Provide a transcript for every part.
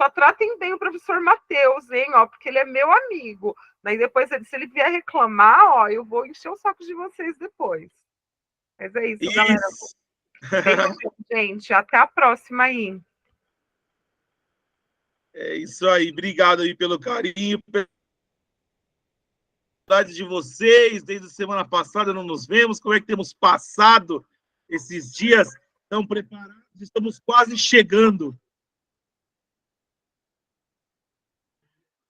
só tratem bem o professor Matheus, hein, ó, porque ele é meu amigo. Daí depois, se ele vier reclamar, ó, eu vou encher o saco de vocês depois. Mas é isso, galera. Isso. Beijo, gente. Até a próxima aí. É isso aí. Obrigado aí pelo carinho. Saudades de vocês. Desde a semana passada não nos vemos. Como é que temos passado esses dias? Estão preparados? Estamos quase chegando.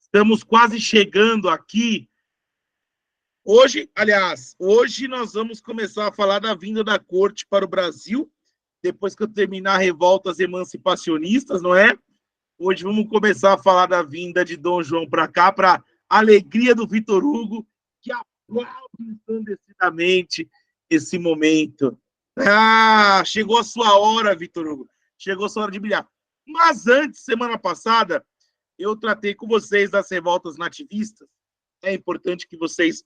Estamos quase chegando aqui. Hoje, aliás, hoje nós vamos começar a falar da vinda da corte para o Brasil, depois que eu terminar revoltas emancipacionistas, não é? Hoje vamos começar a falar da vinda de Dom João para cá, para alegria do Vitor Hugo, que aplaude ensandecidamente esse momento. Ah, chegou a sua hora, Vitor Hugo. Chegou a sua hora de brilhar. Mas antes, semana passada, eu tratei com vocês das revoltas nativistas. É importante que vocês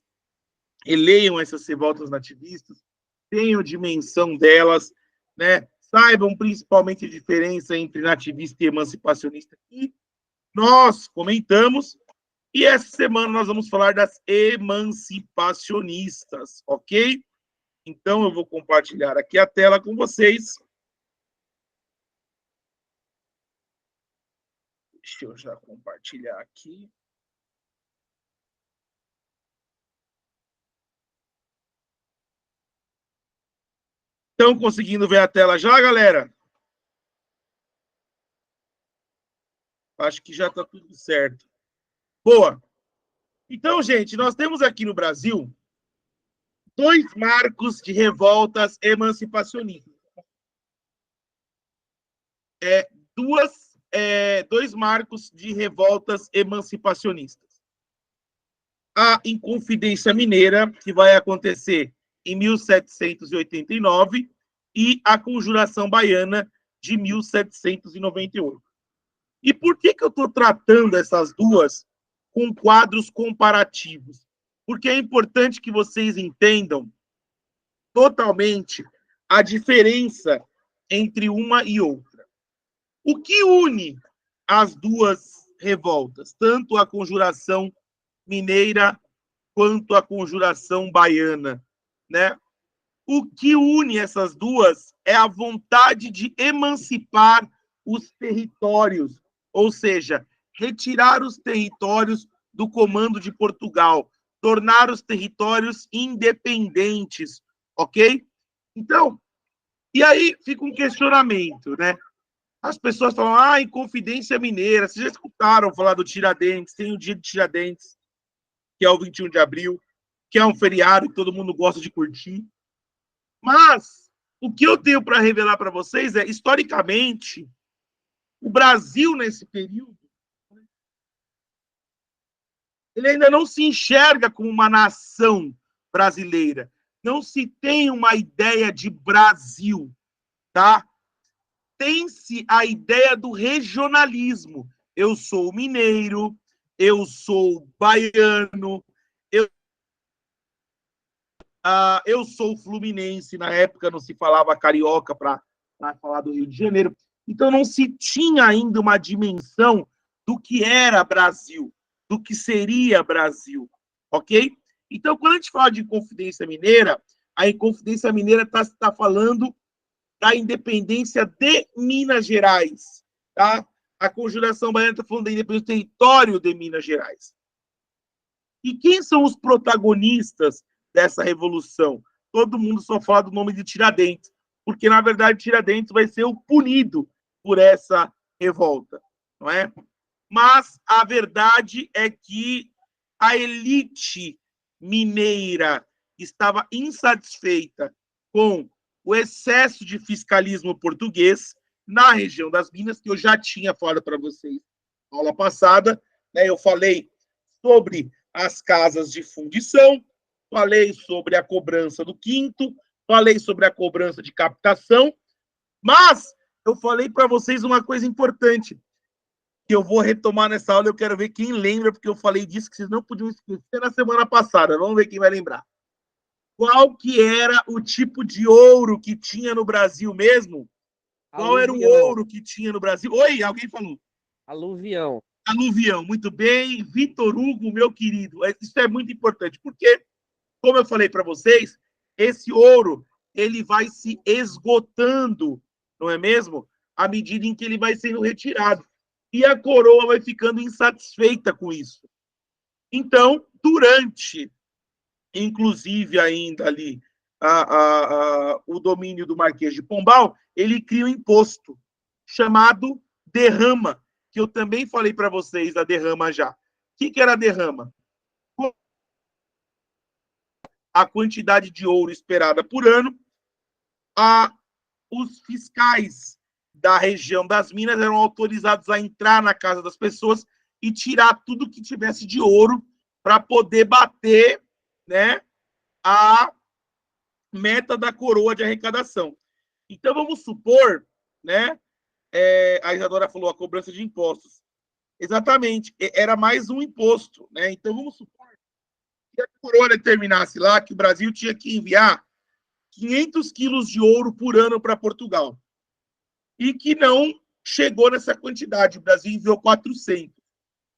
leiam essas revoltas nativistas, tenham dimensão delas, né? Saibam principalmente a diferença entre nativista e emancipacionista, que nós comentamos, e essa semana nós vamos falar das emancipacionistas, ok? Então eu vou compartilhar aqui a tela com vocês. Deixa eu já compartilhar aqui. Estão conseguindo ver a tela já, galera? Acho que já está tudo certo. Boa. Então, gente, nós temos aqui no Brasil 2 marcos de revoltas emancipacionistas. Dois marcos de revoltas emancipacionistas. A Inconfidência Mineira, que vai acontecer em 1789, e a Conjuração Baiana, de 1798. E por que eu estou tratando essas duas com quadros comparativos? Porque é importante que vocês entendam totalmente a diferença entre uma e outra. O que une as duas revoltas, tanto a Conjuração Mineira quanto a Conjuração Baiana, né? O que une essas duas é a vontade de emancipar os territórios, ou seja, retirar os territórios do comando de Portugal, tornar os territórios independentes, ok? Então, e aí fica um questionamento, né? As pessoas falam, Inconfidência Mineira, vocês já escutaram falar do Tiradentes, tem o dia de Tiradentes, que é o 21 de abril, que é um feriado que todo mundo gosta de curtir. Mas o que eu tenho para revelar para vocês é, historicamente, o Brasil, nesse período, ele ainda não se enxerga como uma nação brasileira. Não se tem uma ideia de Brasil, tá? Tem-se a ideia do regionalismo. Eu sou mineiro, eu sou baiano, eu sou fluminense. Na época não se falava carioca para falar do Rio de Janeiro. Então não se tinha ainda uma dimensão do que era Brasil, do que seria Brasil, ok? Então, quando a gente fala de Inconfidência Mineira, a Inconfidência Mineira está falando da independência de Minas Gerais, tá? A Conjuração Baiana está falando da independência do território de Minas Gerais. E quem são os protagonistas dessa revolução? Todo mundo só fala do nome de Tiradentes, porque, na verdade, Tiradentes vai ser o punido por essa revolta, não é? Mas a verdade é que a elite mineira estava insatisfeita com o excesso de fiscalismo português na região das Minas, que eu já tinha falado para vocês na aula passada, né? Eu falei sobre as casas de fundição, falei sobre a cobrança do quinto, falei sobre a cobrança de captação, mas eu falei para vocês uma coisa importante, que eu vou retomar nessa aula. Eu quero ver quem lembra, porque eu falei disso que vocês não podiam esquecer na semana passada. Vamos ver quem vai lembrar. Qual que era o tipo de ouro que tinha no Brasil mesmo? Qual era o ouro que tinha no Brasil? Oi, alguém falou. Aluvião. Aluvião, muito bem. Vitor Hugo, meu querido, isso é muito importante, porque, como eu falei para vocês, esse ouro ele vai se esgotando, não é mesmo? À medida em que ele vai sendo retirado. E a coroa vai ficando insatisfeita com isso. Então, durante, inclusive ainda ali, o domínio do Marquês de Pombal, ele cria um imposto chamado derrama, que eu também falei para vocês da derrama já. O que era a derrama? A quantidade de ouro esperada por ano, os fiscais da região das minas eram autorizados a entrar na casa das pessoas e tirar tudo que tivesse de ouro para poder bater, né, a meta da coroa de arrecadação. Então, vamos supor, né, a Isadora falou a cobrança de impostos. Exatamente, era mais um imposto, né? Então, vamos supor que a coroa determinasse lá que o Brasil tinha que enviar 500 quilos de ouro por ano para Portugal. E que não chegou nessa quantidade. O Brasil enviou 400.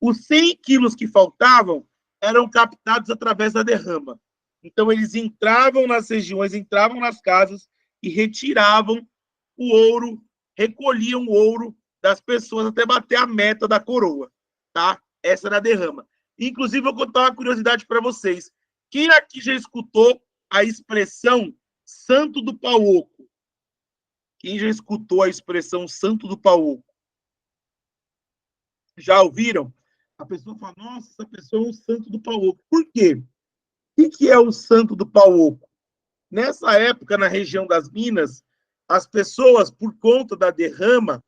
Os 100 quilos que faltavam eram captados através da derrama. Então, eles entravam nas regiões, entravam nas casas e retiravam o ouro, recolhiam o ouro das pessoas até bater a meta da coroa. Tá? Essa era a derrama. Inclusive, vou contar uma curiosidade para vocês. Quem aqui já escutou a expressão santo do pau oco? Quem já escutou a expressão santo do pau oco? Já ouviram? A pessoa fala, nossa, essa pessoa é um santo do pau oco. Por quê? O que é o santo do pau oco? Nessa época, na região das Minas, as pessoas, por conta da derrama,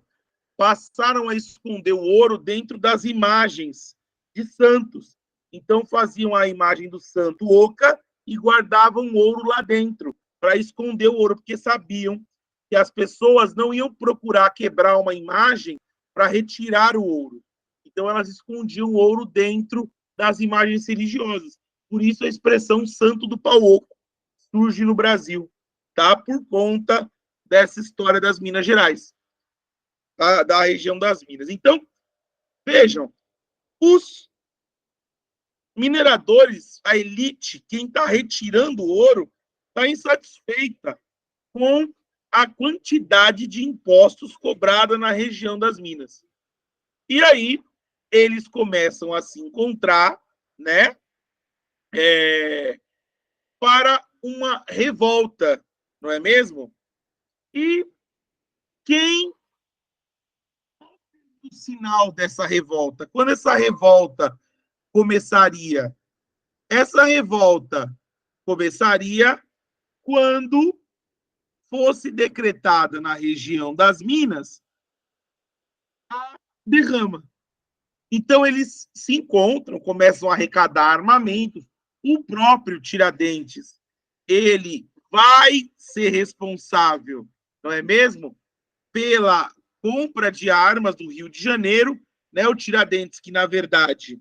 passaram a esconder o ouro dentro das imagens de santos. Então, faziam a imagem do santo oca e guardavam o ouro lá dentro, para esconder o ouro, porque sabiam que as pessoas não iam procurar quebrar uma imagem para retirar o ouro. Então, elas escondiam o ouro dentro das imagens religiosas. Por isso, a expressão santo do pau oco surge no Brasil, tá? Por conta dessa história das Minas Gerais, da região das Minas. Então, vejam, os mineradores, a elite, quem está retirando o ouro, está insatisfeita com a quantidade de impostos cobrada na região das Minas. E aí, eles começam a se encontrar, né, para uma revolta, não é mesmo? E quem o sinal dessa revolta? Quando essa revolta começaria? Essa revolta começaria quando fosse decretada na região das Minas a derrama. Então, eles se encontram, começam a arrecadar armamentos. O próprio Tiradentes, ele vai ser responsável, não é mesmo? Pela compra de armas do Rio de Janeiro, né? O Tiradentes, que na verdade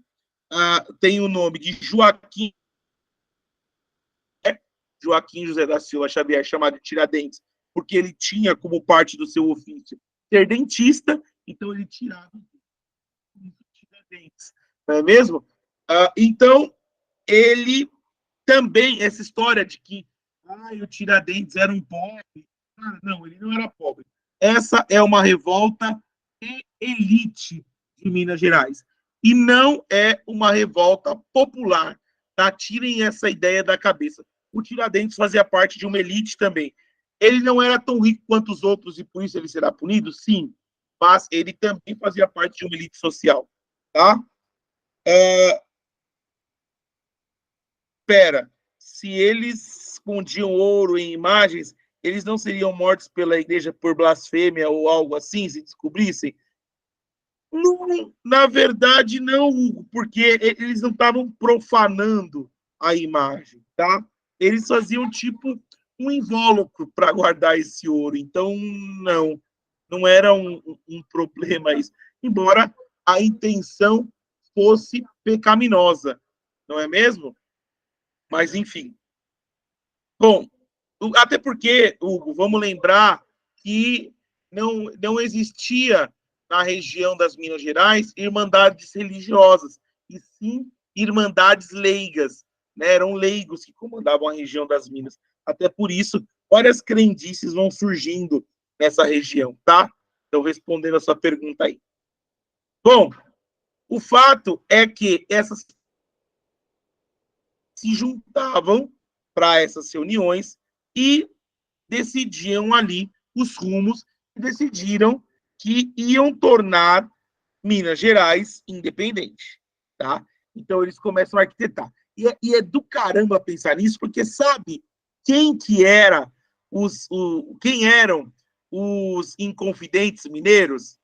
tem o nome de Joaquim José da Silva Xavier, chamado de Tiradentes, porque ele tinha como parte do seu ofício ser dentista, então ele tirava Tiradentes, não é mesmo? Então, ele também, essa história de que o Tiradentes era um pobre, não, ele não era pobre. Essa é uma revolta de elite de Minas Gerais. E não é uma revolta popular. Tá? Tirem essa ideia da cabeça. O Tiradentes fazia parte de uma elite também. Ele não era tão rico quanto os outros e por isso ele será punido? Sim. Mas ele também fazia parte de uma elite social. Tá? Espera, se eles escondiam ouro em imagens, eles não seriam mortos pela igreja por blasfêmia ou algo assim, se descobrissem? Não, na verdade, não, Hugo, porque eles não estavam profanando a imagem, tá? Eles faziam tipo um invólucro para guardar esse ouro. Então, não era um problema isso. Embora a intenção fosse pecaminosa, não é mesmo? Mas, enfim. Bom, até porque, Hugo, vamos lembrar que não existia na região das Minas Gerais, irmandades religiosas, e sim irmandades leigas, né? Eram leigos que comandavam a região das Minas. Até por isso, várias crendices vão surgindo nessa região, tá? Então, respondendo a sua pergunta aí. Bom, o fato é que essas se juntavam para essas reuniões e decidiam ali os rumos e decidiram que iam tornar Minas Gerais independente, tá? Então eles começam a arquitetar. E é do caramba pensar nisso, porque sabe quem que era quem eram os inconfidentes mineiros?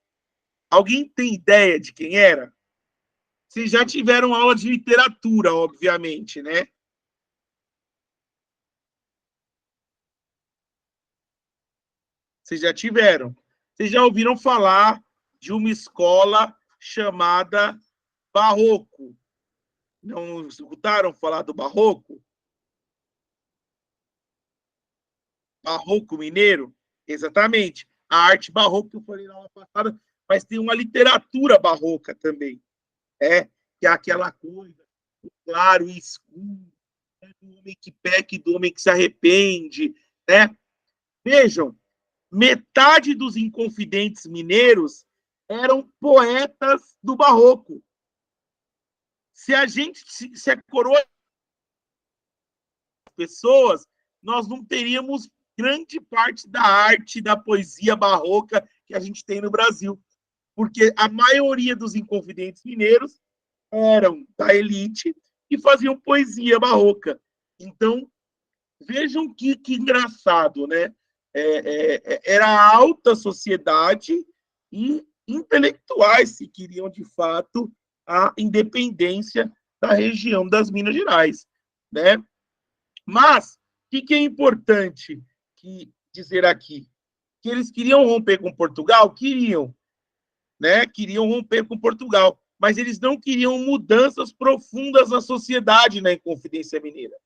Alguém tem ideia de quem era? Vocês já tiveram aula de literatura, obviamente, né? Vocês já tiveram. Vocês já ouviram falar de uma escola chamada Barroco? Não escutaram falar do Barroco? Barroco mineiro? Exatamente. A arte barroca que eu falei na aula passada, mas tem uma literatura barroca também, que é aquela coisa, o claro e escuro, né, do homem que peca e do homem que se arrepende, né? Vejam, metade dos inconfidentes mineiros eram poetas do barroco. Se a coroa pessoas, nós não teríamos grande parte da arte, da poesia barroca que a gente tem no Brasil. Porque a maioria dos inconfidentes mineiros eram da elite e faziam poesia barroca. Então, vejam que engraçado, né? Era a alta sociedade e intelectuais que queriam, de fato, a independência da região das Minas Gerais, né? Mas, o que é importante dizer aqui? Que eles queriam romper com Portugal? Queriam, né? Queriam romper com Portugal, mas eles não queriam mudanças profundas na sociedade na Inconfidência Mineira.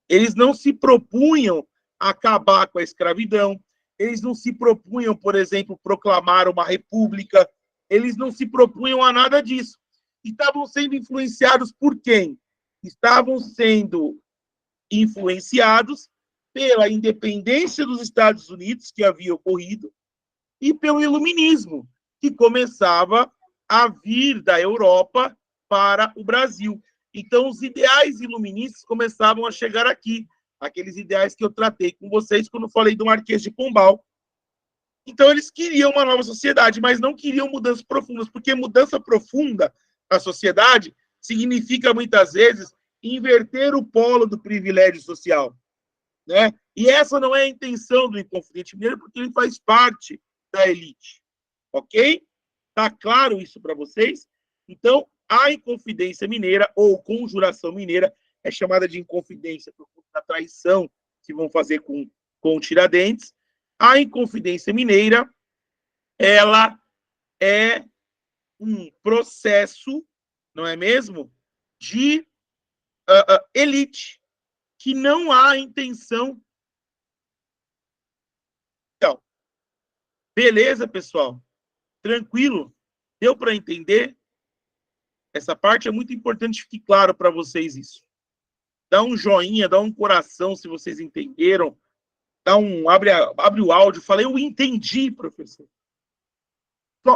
Eles não se propunham a acabar com a escravidão, eles não se propunham, por exemplo, proclamar uma república, eles não se propunham a nada disso. E estavam sendo influenciados por quem? Estavam sendo influenciados pela independência dos Estados Unidos, que havia ocorrido, e pelo iluminismo, que começava a vir da Europa para o Brasil. Então, os ideais iluministas começavam a chegar aqui, aqueles ideais que eu tratei com vocês quando falei do Marquês de Pombal. Então, eles queriam uma nova sociedade, mas não queriam mudanças profundas, porque mudança profunda na sociedade significa, muitas vezes, inverter o polo do privilégio social, né? E essa não é a intenção do Inconfidente Mineiro, porque ele faz parte da elite, ok? Tá claro isso para vocês? Então, a Inconfidência Mineira, ou Conjuração Mineira, é chamada de Inconfidência por conta da traição que vão fazer com o Tiradentes. A Inconfidência Mineira, ela é um processo, não é mesmo, de elite, que não há intenção. Então, beleza, pessoal? Tranquilo? Deu para entender? Essa parte é muito importante, fique claro para vocês isso. Dá um joinha, dá um coração se vocês entenderam. Abre o áudio, fala, eu entendi, professor.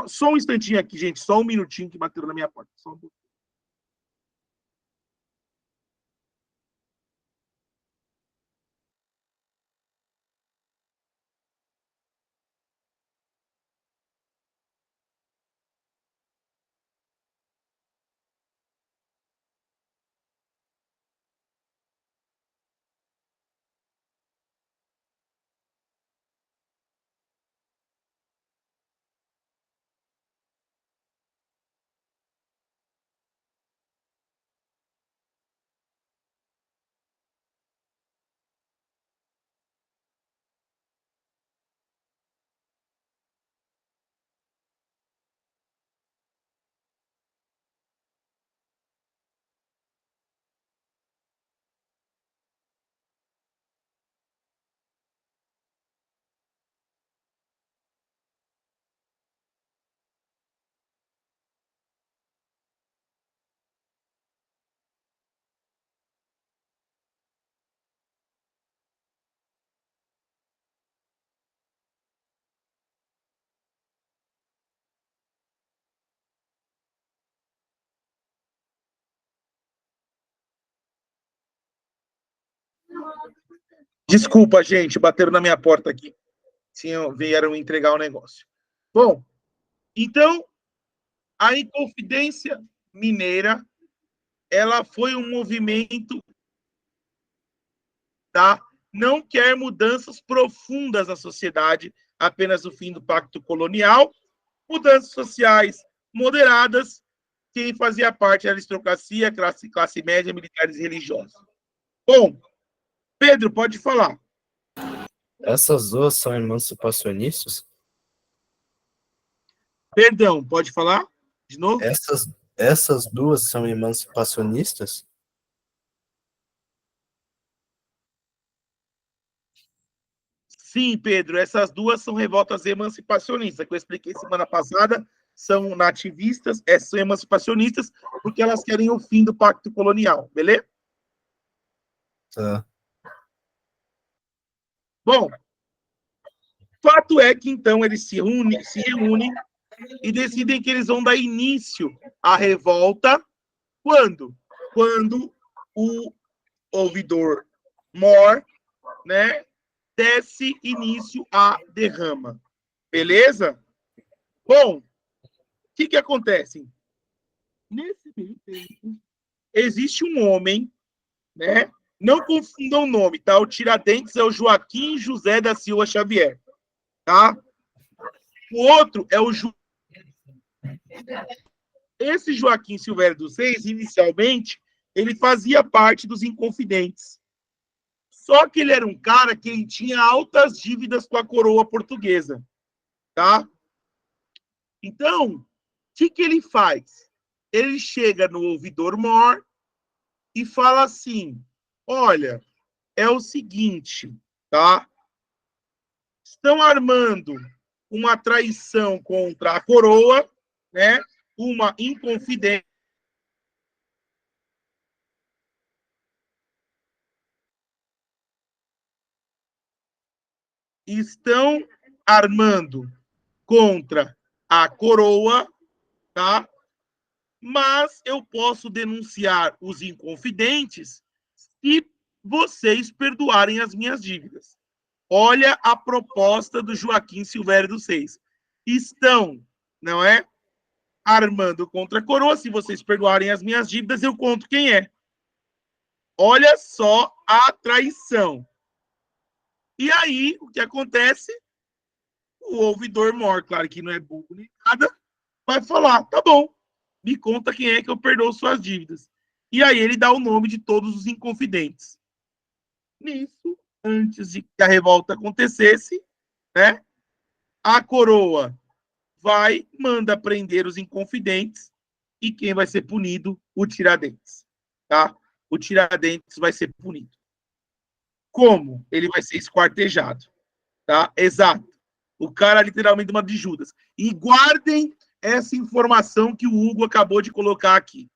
Só um instantinho aqui, gente, só um minutinho que bateu na minha porta. Só um pouquinho. Desculpa, gente, bateram na minha porta aqui. Vieram entregar o negócio. Bom, então, a Inconfidência Mineira, ela foi um movimento, tá? Não quer mudanças profundas na sociedade, apenas o fim do pacto colonial, mudanças sociais moderadas, quem fazia parte da aristocracia, classe média, militares e religiosos. Bom, Pedro, pode falar. Essas duas são emancipacionistas? Perdão, pode falar de novo? Essas duas são emancipacionistas? Sim, Pedro, essas duas são revoltas emancipacionistas, que eu expliquei semana passada, são nativistas, são emancipacionistas, porque elas querem o fim do pacto colonial, beleza? Tá. Bom, fato é que, então, eles se reúnem e decidem que eles vão dar início à revolta quando? Quando o ouvidor mor, né, desse início à derrama. Beleza? Bom, o que acontece? Nesse meio tempo, existe um homem, né? Não confundam o nome, tá? O Tiradentes é o Joaquim José da Silva Xavier, tá? O outro é o Esse Joaquim Silvério dos Reis, inicialmente, ele fazia parte dos Inconfidentes. Só que ele era um cara que ele tinha altas dívidas com a coroa portuguesa, tá? Então, o que ele faz? Ele chega no ouvidor mor e fala assim: olha, é o seguinte, tá? Estão armando uma traição contra a coroa, né? Uma inconfidência. Estão armando contra a coroa, tá? Mas eu posso denunciar os inconfidentes se vocês perdoarem as minhas dívidas. Olha a proposta do Joaquim Silvério dos Reis. Estão, não é? Armando contra a coroa. Se vocês perdoarem as minhas dívidas, eu conto quem é. Olha só a traição. E aí, o que acontece? O ouvidor mor, claro que não é burro nem nada, vai falar: tá bom, me conta quem é que eu perdoo suas dívidas. E aí ele dá o nome de todos os inconfidentes. Nisso, antes de que a revolta acontecesse, né, a coroa manda prender os inconfidentes e quem vai ser punido? O Tiradentes. Tá? O Tiradentes vai ser punido. Como? Ele vai ser esquartejado. Tá? Exato. O cara literalmente uma de Judas. E guardem essa informação que o Hugo acabou de colocar aqui.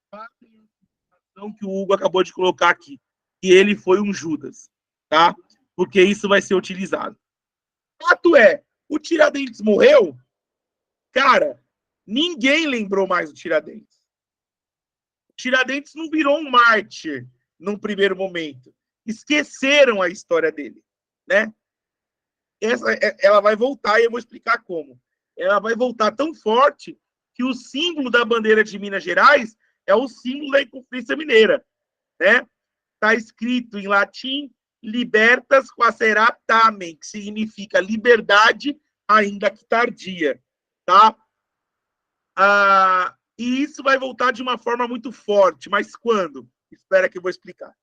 Guardem essa informação que o Hugo acabou de colocar aqui. Que ele foi um Judas. Tá? Porque isso vai ser utilizado. Fato é, o Tiradentes morreu. Cara, ninguém lembrou mais do Tiradentes. O Tiradentes não virou um mártir num primeiro momento. Esqueceram a história dele, né? Ela vai voltar e eu vou explicar como. Ela vai voltar tão forte que o símbolo da bandeira de Minas Gerais é o símbolo da Inconfidência Mineira, né? Está escrito em latim libertas quaesera tamen, que significa liberdade ainda que tardia, tá? E isso vai voltar de uma forma muito forte, mas quando? Espera que eu vou explicar.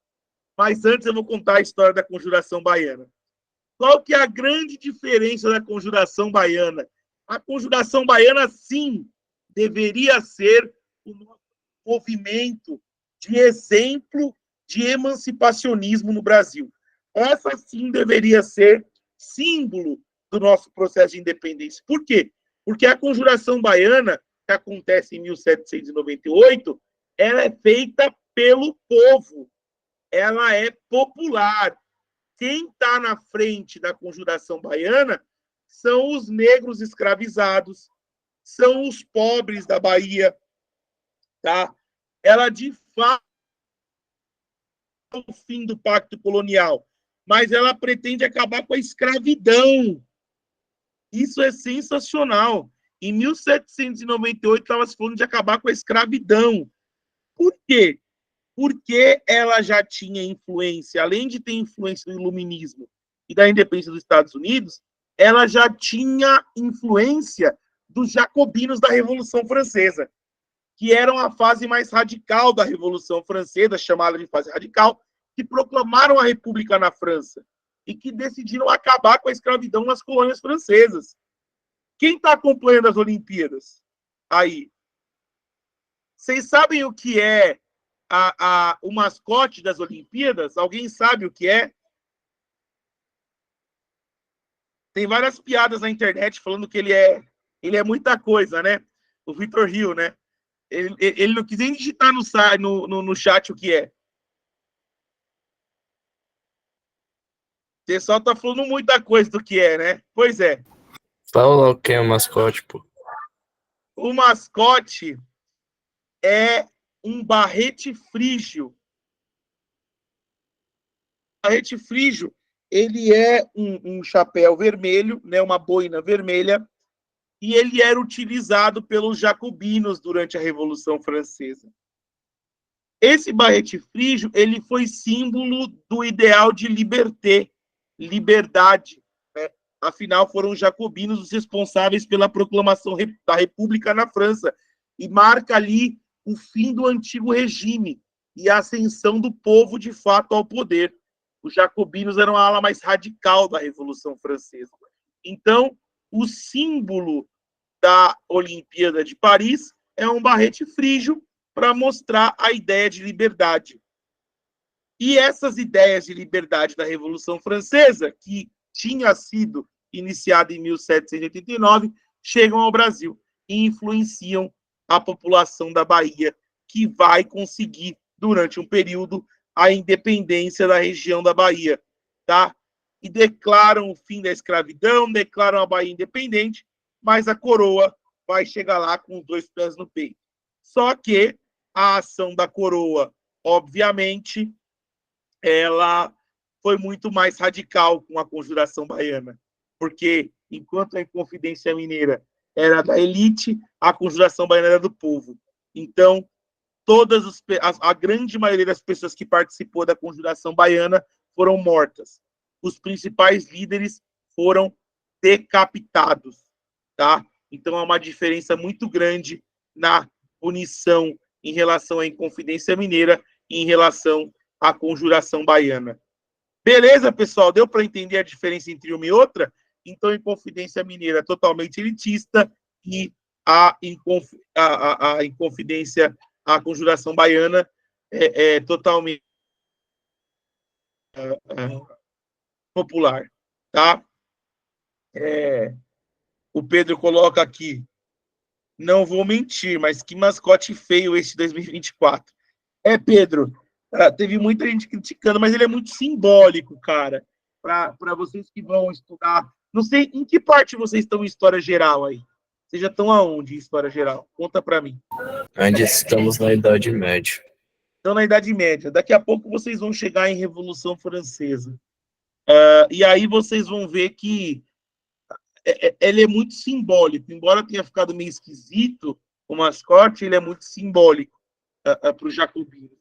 Mas antes eu vou contar a história da Conjuração Baiana. Qual que é a grande diferença da Conjuração Baiana? A Conjuração Baiana, sim, deveria ser o nosso movimento de exemplo de emancipacionismo no Brasil. Essa, sim, deveria ser símbolo do nosso processo de independência. Por quê? Porque a Conjuração Baiana, que acontece em 1798, ela é feita pelo povo. Ela é popular. Quem está na frente da Conjuração Baiana são os negros escravizados, são os pobres da Bahia, tá? Ela, de fato, o fim do pacto colonial, mas ela pretende acabar com a escravidão. Isso é sensacional. Em 1798, estava se falando de acabar com a escravidão. Por quê? Porque ela já tinha influência, além de ter influência do iluminismo e da independência dos Estados Unidos, ela já tinha influência dos jacobinos da Revolução Francesa, que eram a fase mais radical da Revolução Francesa, chamada de fase radical, que proclamaram a República na França e que decidiram acabar com a escravidão nas colônias francesas. Quem está acompanhando as Olimpíadas? Aí. Vocês sabem o que é o mascote das Olimpíadas? Alguém sabe o que é? Tem várias piadas na internet falando que ele é muita coisa, né? O Vitor Hill, né? Ele não quis nem digitar no chat o que é. O pessoal tá falando muita coisa do que é, né? Pois é. Fala lá o que é o mascote, pô. O mascote é um barrete frígio. O barrete frígio, ele é um chapéu vermelho, né, uma boina vermelha, e ele era utilizado pelos jacobinos durante a Revolução Francesa. Esse barrete frígio, ele foi símbolo do ideal de liberté, liberdade, né? Afinal, foram os jacobinos os responsáveis pela proclamação da República na França, e marca ali o fim do antigo regime e a ascensão do povo, de fato, ao poder. Os jacobinos eram a ala mais radical da Revolução Francesa. Então, o símbolo da Olimpíada de Paris é um barrete frígio para mostrar a ideia de liberdade. E essas ideias de liberdade da Revolução Francesa, que tinha sido iniciada em 1789, chegam ao Brasil e influenciam a população da Bahia, que vai conseguir, durante um período, a independência da região da Bahia, tá? E declaram o fim da escravidão, declaram a Bahia independente, mas a coroa vai chegar lá com os 2 pés no peito. Só que a ação da coroa, obviamente, ela foi muito mais radical com a Conjuração Baiana, porque enquanto a Inconfidência Mineira era da elite, a Conjuração Baiana era do povo. Então, a grande maioria das pessoas que participou da Conjuração Baiana foram mortas. Os principais líderes foram decapitados, tá? Então, há uma diferença muito grande na punição em relação à Inconfidência Mineira e em relação à Conjuração Baiana. Beleza, pessoal? Deu para entender a diferença entre uma e outra? Então, a Inconfidência Mineira é totalmente elitista e a Inconfidência, a Conjuração Baiana é totalmente popular, tá? O Pedro coloca aqui, não vou mentir, mas que mascote feio esse 2024. Pedro, teve muita gente criticando, mas ele é muito simbólico, cara, para vocês que vão estudar. Não sei em que parte vocês estão em História Geral aí. Vocês já estão aonde em História Geral? Conta para mim. Ainda estamos na Idade Média. Então, na Idade Média. Daqui a pouco vocês vão chegar em Revolução Francesa. E aí vocês vão ver que ele é muito simbólico. Embora tenha ficado meio esquisito o mascote, ele é muito simbólico para os jacobinos.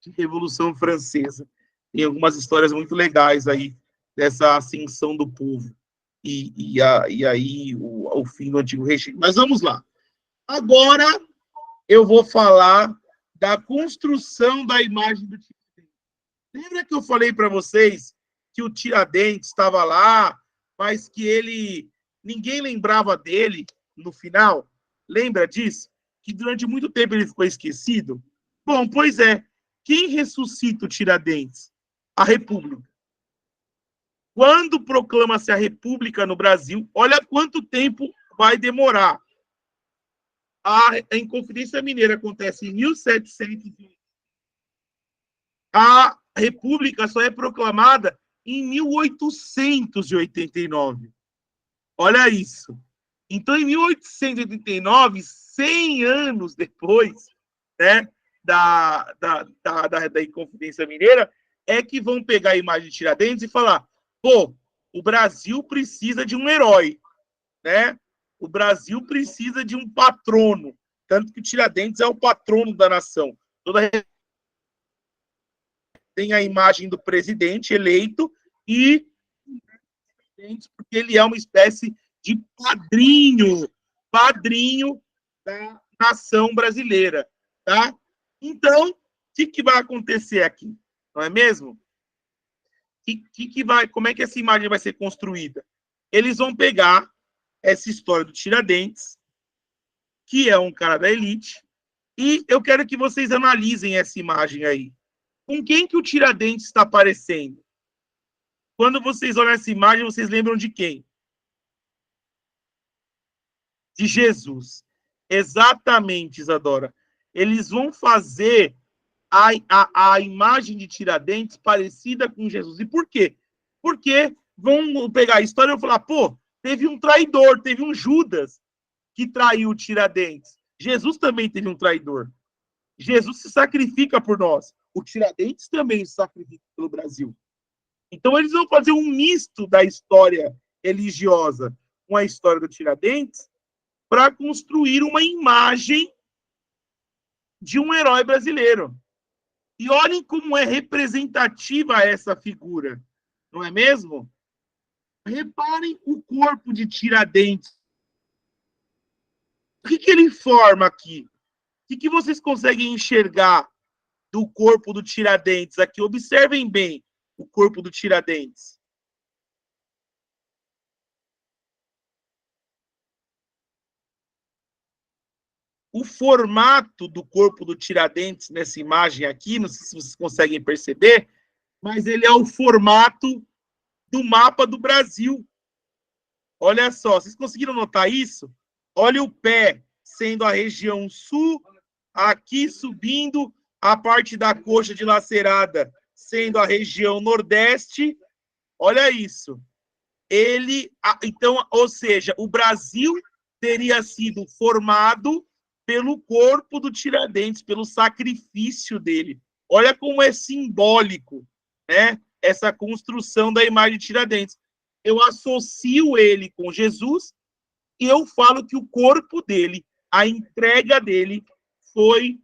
De Revolução Francesa. Tem algumas histórias muito legais aí dessa ascensão do povo. E aí o fim do antigo regime. Mas vamos lá. Agora eu vou falar da construção da imagem do Tiradentes. Lembra que eu falei para vocês que o Tiradentes estava lá, mas que ninguém lembrava dele no final? Lembra disso? Que durante muito tempo ele ficou esquecido? Bom, pois é. Quem ressuscita o Tiradentes? A República. Quando proclama-se a República no Brasil, olha quanto tempo vai demorar. A Inconfidência Mineira acontece em 1700. A República só é proclamada em 1889. Olha isso. Então, em 1889, 100 anos depois, né, da Inconfidência Mineira é que vão pegar a imagem de Tiradentes e falar: pô, o Brasil precisa de um herói, né? O Brasil precisa de um patrono. Tanto que Tiradentes é o patrono da nação. Tem a imagem do presidente eleito e porque ele é uma espécie de padrinho da nação brasileira, tá? Então, o que vai acontecer aqui? Não é mesmo? Como é que essa imagem vai ser construída? Eles vão pegar essa história do Tiradentes, que é um cara da elite, e eu quero que vocês analisem essa imagem aí. Com quem que o Tiradentes está aparecendo? Quando vocês olham essa imagem, vocês lembram de quem? De Jesus. Exatamente, Isadora. Eles vão fazer a imagem de Tiradentes parecida com Jesus. E por quê? Porque vão pegar a história e vão falar, pô, teve um traidor, teve um Judas que traiu o Tiradentes. Jesus também teve um traidor. Jesus se sacrifica por nós. O Tiradentes também se sacrifica pelo Brasil. Então, eles vão fazer um misto da história religiosa com a história do Tiradentes para construir uma imagem de um herói brasileiro. E olhem como é representativa essa figura, não é mesmo? Reparem o corpo de Tiradentes. O que ele forma aqui? O que vocês conseguem enxergar do corpo do Tiradentes aqui? Observem bem o corpo do Tiradentes. O formato do corpo do Tiradentes nessa imagem aqui, não sei se vocês conseguem perceber, mas ele é o formato do mapa do Brasil. Olha só, vocês conseguiram notar isso? Olha o pé sendo a região sul, aqui subindo a parte da coxa dilacerada sendo a região nordeste. Olha isso. Então, ou seja, o Brasil teria sido formado pelo corpo do Tiradentes, pelo sacrifício dele. Olha como é simbólico, né? Essa construção da imagem de Tiradentes. Eu associo ele com Jesus e eu falo que o corpo dele, a entrega dele, foi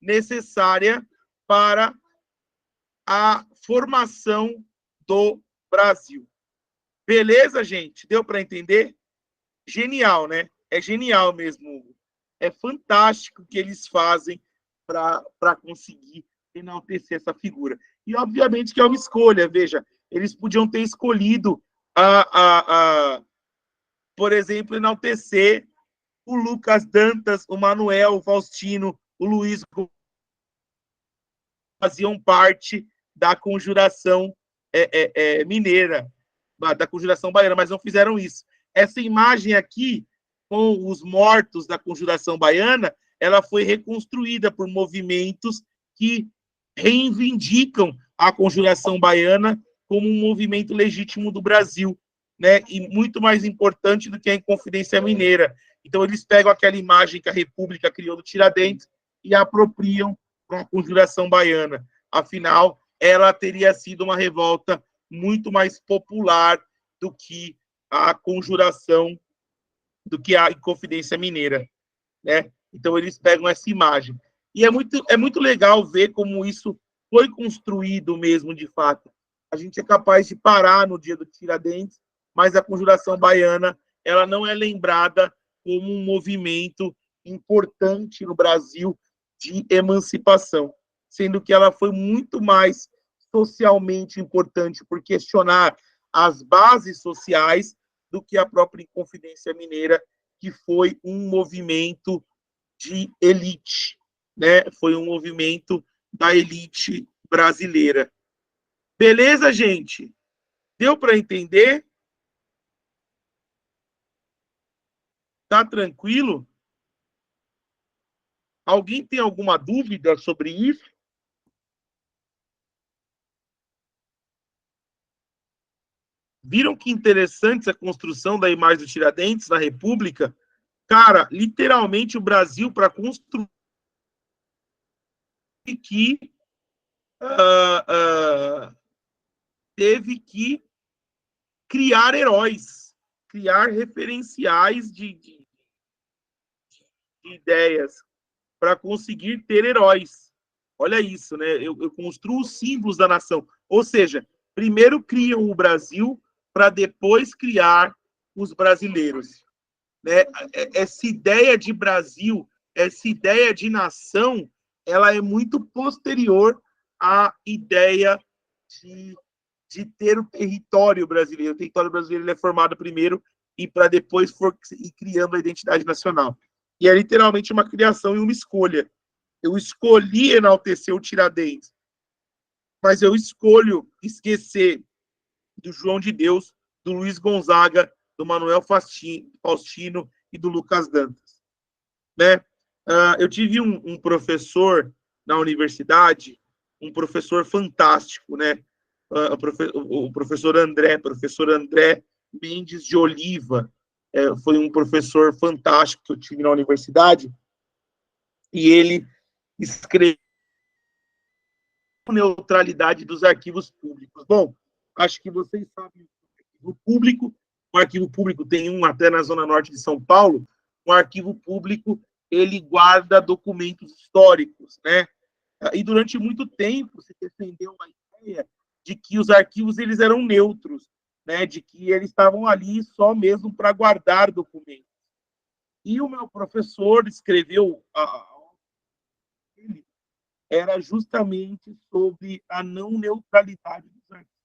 necessária para a formação do Brasil. Beleza, gente? Deu para entender? Genial, né? É genial mesmo. É fantástico o que eles fazem para conseguir enaltecer essa figura. E, obviamente, que é uma escolha. Veja, eles podiam ter escolhido, por exemplo, enaltecer o Lucas Dantas, o Manuel, o Faustino, o Luiz, faziam parte da conjuração mineira, da conjuração baiana, mas não fizeram isso. Essa imagem aqui, com os mortos da conjuração baiana, ela foi reconstruída por movimentos que reivindicam a conjuração baiana como um movimento legítimo do Brasil, né? E muito mais importante do que a Inconfidência Mineira. Então, eles pegam aquela imagem que a República criou do Tiradentes e apropriam para a conjuração baiana. Afinal, ela teria sido uma revolta muito mais popular do que a conjuração, do que a Inconfidência Mineira, né? Então, eles pegam essa imagem. E é muito legal ver como isso foi construído mesmo, de fato. A gente é capaz de parar no dia do Tiradentes, mas a conjuração baiana, ela não é lembrada como um movimento importante no Brasil de emancipação, sendo que ela foi muito mais socialmente importante por questionar as bases sociais do que a própria Inconfidência Mineira, que foi um movimento de elite, né? Foi um movimento da elite brasileira. Beleza, gente? Deu para entender? Tá tranquilo? Alguém tem alguma dúvida sobre isso? Viram que interessante essa construção da imagem do Tiradentes na República? Cara, literalmente o Brasil, para construir que criar heróis, criar referenciais de ideias para conseguir ter heróis. Olha isso, né? Eu construo os símbolos da nação. Ou seja, primeiro criam o Brasil para depois criar os brasileiros. Né? Essa ideia de Brasil, essa ideia de nação, ela é muito posterior à ideia de ter o território brasileiro. O território brasileiro é formado primeiro e para depois ir criando a identidade nacional. E é literalmente uma criação e uma escolha. Eu escolhi enaltecer o Tiradentes, mas eu escolho esquecer do João de Deus, do Luiz Gonzaga, do Manuel Faustino e do Lucas Dantas. Né? Eu tive um professor na universidade, um professor fantástico, né? O professor André Mendes de Oliva, foi um professor fantástico que eu tive na universidade, e ele escreveu neutralidade dos arquivos públicos. Bom, acho que vocês sabem o arquivo público tem um até na zona norte de São Paulo. O arquivo público, ele guarda documentos históricos, né? E durante muito tempo se defendeu a ideia de que os arquivos eles eram neutros, né? De que eles estavam ali só mesmo para guardar documentos. E o meu professor escreveu era justamente sobre a não neutralidade dos arquivos.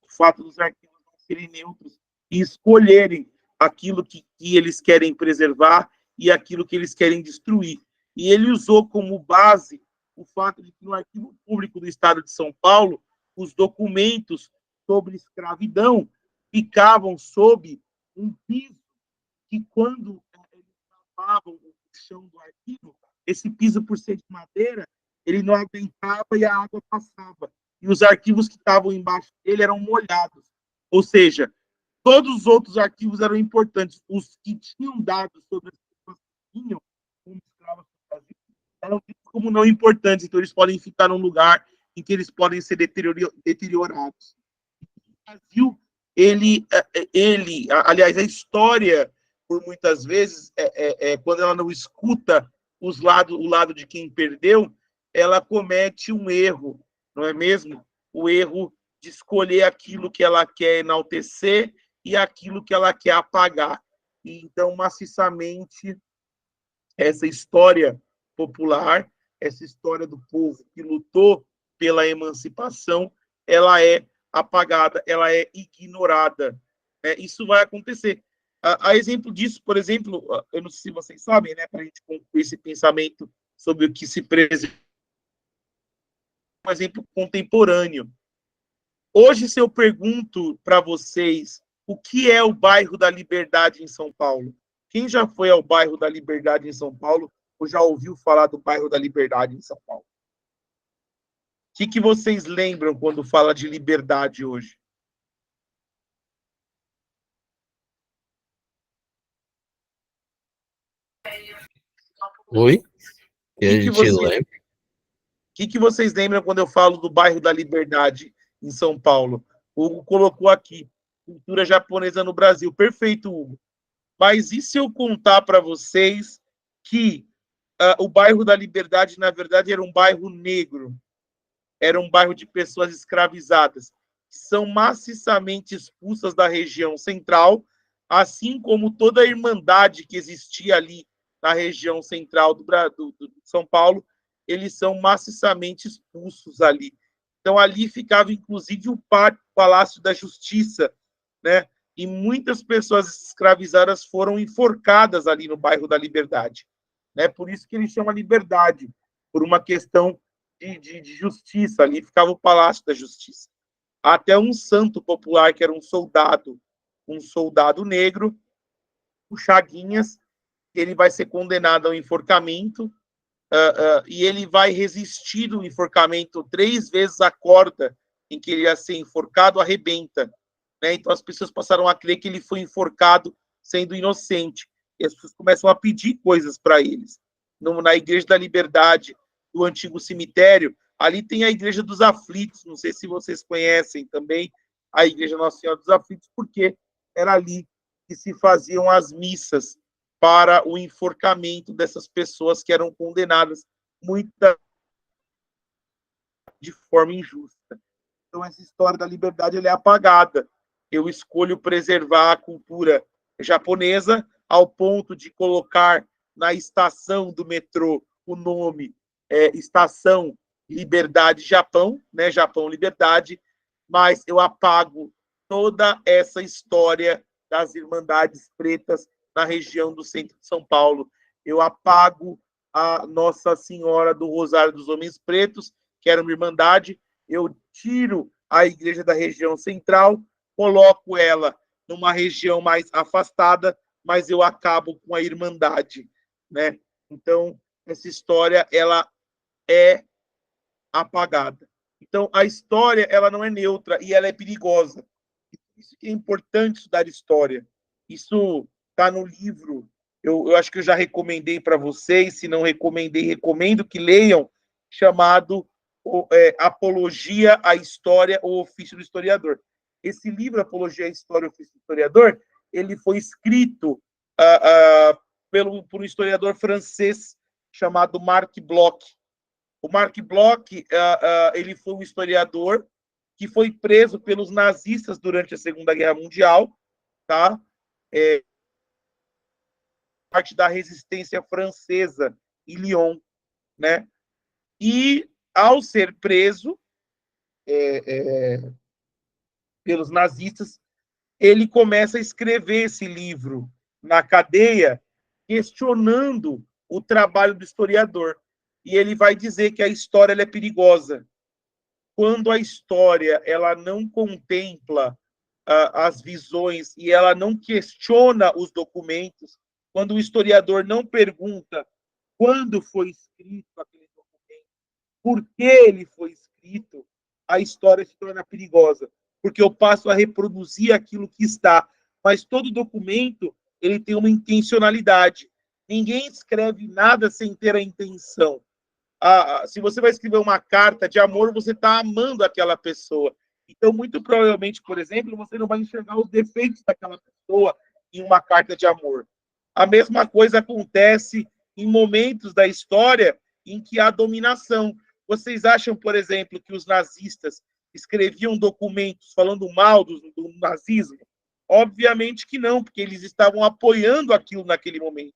O fato dos arquivos não serem neutros e escolherem aquilo que eles querem preservar e aquilo que eles querem destruir. E ele usou como base o fato de que no Arquivo Público do Estado de São Paulo, os documentos sobre escravidão ficavam sob um piso que, quando eles lavavam o chão do arquivo, esse piso, por ser de madeira, ele não aguentava e a água passava. E os arquivos que estavam embaixo dele eram molhados. Ou seja, todos os outros arquivos eram importantes. Os que tinham dados sobre as pessoas que tinham como escravas no Brasil eram vistos como não importantes. Então, eles podem ficar num lugar em que eles podem ser deteriorados. O Brasil, aliás, a história, por muitas vezes, quando ela não escuta o lado de quem perdeu, ela comete um erro, não é mesmo? O erro de escolher aquilo que ela quer enaltecer e aquilo que ela quer apagar. E, então, maciçamente, essa história popular, essa história do povo que lutou pela emancipação, ela é apagada, ela é ignorada. Isso vai acontecer. A exemplo disso, por exemplo, eu não sei se vocês sabem, né, para a gente concluir esse pensamento sobre o que se preserva, um exemplo contemporâneo. Hoje, se eu pergunto para vocês o que é o bairro da Liberdade em São Paulo, quem já foi ao bairro da Liberdade em São Paulo ou já ouviu falar do bairro da Liberdade em São Paulo? O que vocês lembram quando fala de liberdade hoje? Oi? E a que gente você- lembra? O que vocês lembram quando eu falo do bairro da Liberdade em São Paulo? O Hugo colocou aqui, cultura japonesa no Brasil. Perfeito, Hugo. Mas e se eu contar para vocês que o bairro da Liberdade, na verdade, era um bairro negro, era um bairro de pessoas escravizadas, que são maciçamente expulsas da região central, assim como toda a irmandade que existia ali na região central do São Paulo, eles são maciçamente expulsos ali. Então, ali ficava, inclusive, o Palácio da Justiça, né? E muitas pessoas escravizadas foram enforcadas ali no bairro da Liberdade. Né? Por isso que eles chamam Liberdade, por uma questão de justiça. Ali ficava o Palácio da Justiça. Até um santo popular, que era um soldado negro, o Chaguinhas, ele vai ser condenado ao enforcamento, e ele vai resistir do enforcamento 3 vezes a corda em que ele ia ser enforcado arrebenta. Né? Então as pessoas passaram a crer que ele foi enforcado sendo inocente. E as pessoas começam a pedir coisas para eles. Na Igreja da Liberdade, do antigo cemitério, ali tem a Igreja dos Aflitos, não sei se vocês conhecem também a Igreja Nossa Senhora dos Aflitos, porque era ali que se faziam as missas para o enforcamento dessas pessoas que eram condenadas, muita de forma injusta. Então, essa história da liberdade ela é apagada. Eu escolho preservar a cultura japonesa ao ponto de colocar na estação do metrô o nome Estação Liberdade Japão, né? Japão Liberdade, mas eu apago toda essa história das Irmandades Pretas na região do centro de São Paulo. Eu apago a Nossa Senhora do Rosário dos Homens Pretos, que era uma irmandade, eu tiro a igreja da região central, coloco ela numa região mais afastada, mas eu acabo com a irmandade, né? Então, essa história, ela é apagada. Então, a história, ela não é neutra e ela é perigosa. Isso que é importante estudar história. Isso está no livro. Eu acho que eu já recomendei para vocês. Se não recomendei, recomendo que leiam, chamado Apologia à História, o Ofício do Historiador. Esse livro, Apologia à História, o Ofício do Historiador, ele foi escrito por um historiador francês chamado Marc Bloch. O Marc Bloch, ele foi um historiador que foi preso pelos nazistas durante a Segunda Guerra Mundial, tá? Parte da resistência francesa em Lyon, né? E, ao ser preso pelos nazistas, ele começa a escrever esse livro na cadeia, questionando o trabalho do historiador. E ele vai dizer que a história ela é perigosa. Quando a história ela não contempla as visões e ela não questiona os documentos, quando o historiador não pergunta quando foi escrito aquele documento, por que ele foi escrito, a história se torna perigosa, porque eu passo a reproduzir aquilo que está, mas todo documento ele tem uma intencionalidade. Ninguém escreve nada sem ter a intenção. Se você vai escrever uma carta de amor, você está amando aquela pessoa. Então, muito provavelmente, por exemplo, você não vai enxergar os defeitos daquela pessoa em uma carta de amor. A mesma coisa acontece em momentos da história em que há dominação. Vocês acham, por exemplo, que os nazistas escreviam documentos falando mal do nazismo? Obviamente que não, porque eles estavam apoiando aquilo naquele momento.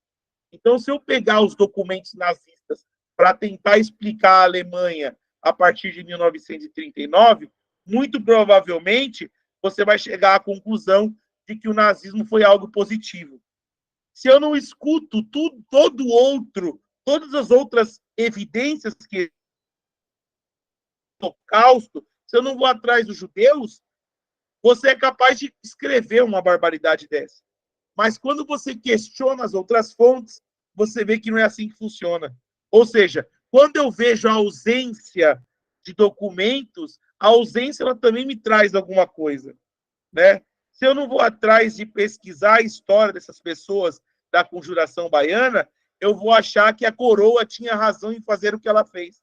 Então, se eu pegar os documentos nazistas para tentar explicar a Alemanha a partir de 1939, muito provavelmente você vai chegar à conclusão de que o nazismo foi algo positivo. Se eu não escuto todas as outras evidências que o Holocausto, se eu não vou atrás dos judeus, você é capaz de escrever uma barbaridade dessa. Mas quando você questiona as outras fontes, você vê que não é assim que funciona. Ou seja, quando eu vejo a ausência de documentos, a ausência ela também me traz alguma coisa, né? Se eu não vou atrás de pesquisar a história dessas pessoas da Conjuração Baiana, eu vou achar que a coroa tinha razão em fazer o que ela fez.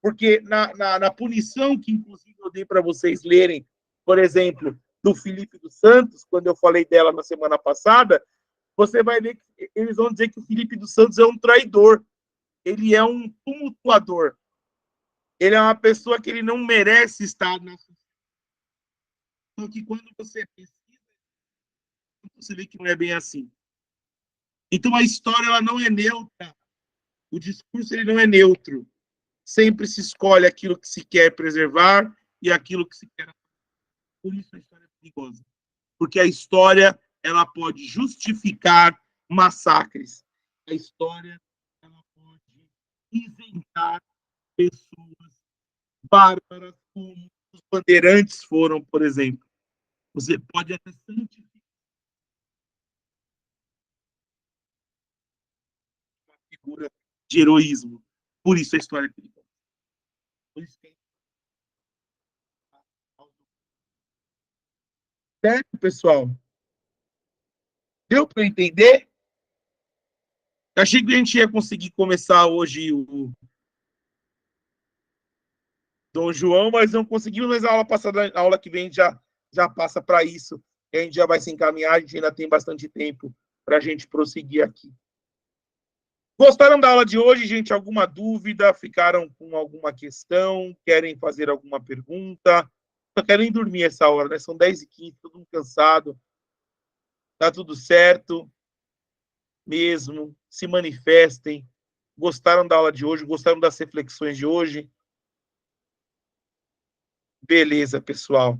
Porque na punição que, inclusive, eu dei para vocês lerem, por exemplo, do Filipe dos Santos, quando eu falei dela na semana passada, você vai ver que eles vão dizer que o Filipe dos Santos é um traidor. Ele é um tumultuador. Ele é uma pessoa que ele não merece estar na sociedade. Só que quando você pesquisa, você vê que não é bem assim. Então a história ela não é neutra. O discurso ele não é neutro. Sempre se escolhe aquilo que se quer preservar e aquilo que se quer. Por isso a história é perigosa. Porque a história ela pode justificar massacres. A história ela pode isentar pessoas bárbaras como os bandeirantes foram, por exemplo. Você pode até santificar uma figura de heroísmo. Por isso a história é perigosa. Por isso que certo, pessoal? Deu para entender? Achei que a gente ia conseguir começar hoje Dom João, mas não conseguimos, mas a aula passada, a aula que vem já passa para isso. E a gente já vai se encaminhar, a gente ainda tem bastante tempo para a gente prosseguir aqui. Gostaram da aula de hoje, gente? Alguma dúvida? Ficaram com alguma questão? Querem fazer alguma pergunta? Só querem dormir essa hora, né? São 10h15, todo mundo cansado. Tá tudo certo mesmo. Se manifestem. Gostaram da aula de hoje? Gostaram das reflexões de hoje? Beleza, pessoal.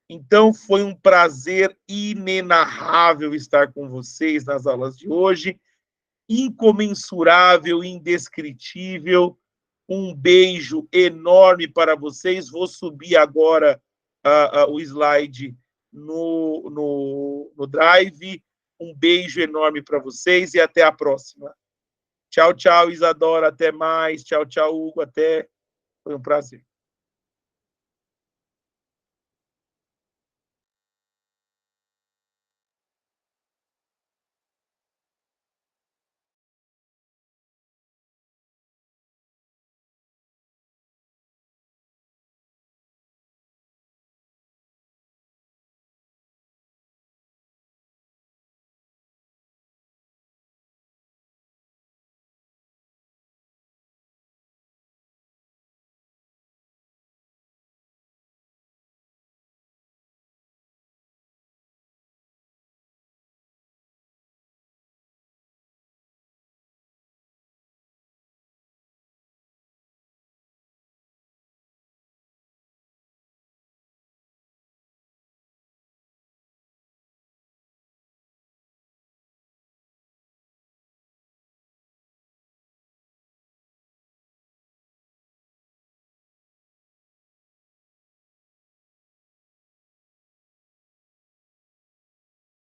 Então, foi um prazer inenarrável estar com vocês nas aulas de hoje. Incomensurável, indescritível. Um beijo enorme para vocês. Vou subir agora o slide no Drive. Um beijo enorme para vocês e até a próxima. Tchau, tchau, Isadora. Até mais. Tchau, tchau, Hugo. Até. Foi um prazer.